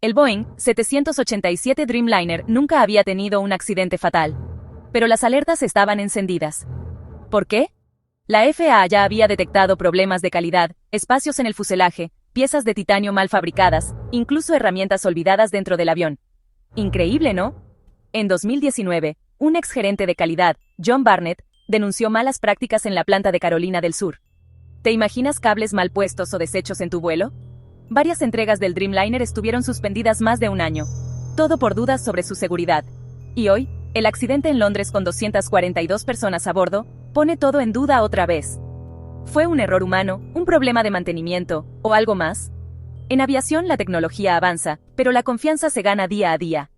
El Boeing 787 Dreamliner nunca había tenido un accidente fatal. Pero las alertas estaban encendidas. ¿Por qué? La FAA ya había detectado problemas de calidad, espacios en el fuselaje, piezas de titanio mal fabricadas, incluso herramientas olvidadas dentro del avión. Increíble, ¿no? En 2019, un exgerente de calidad, John Barnett, denunció malas prácticas en la planta de Carolina del Sur. ¿Te imaginas cables mal puestos o desechos en tu vuelo? Varias entregas del Dreamliner estuvieron suspendidas más de un año. Todo por dudas sobre su seguridad. Y hoy, el accidente en Londres con 242 personas a bordo, pone todo en duda otra vez. ¿Fue un error humano, un problema de mantenimiento, o algo más? En aviación la tecnología avanza, pero la confianza se gana día a día.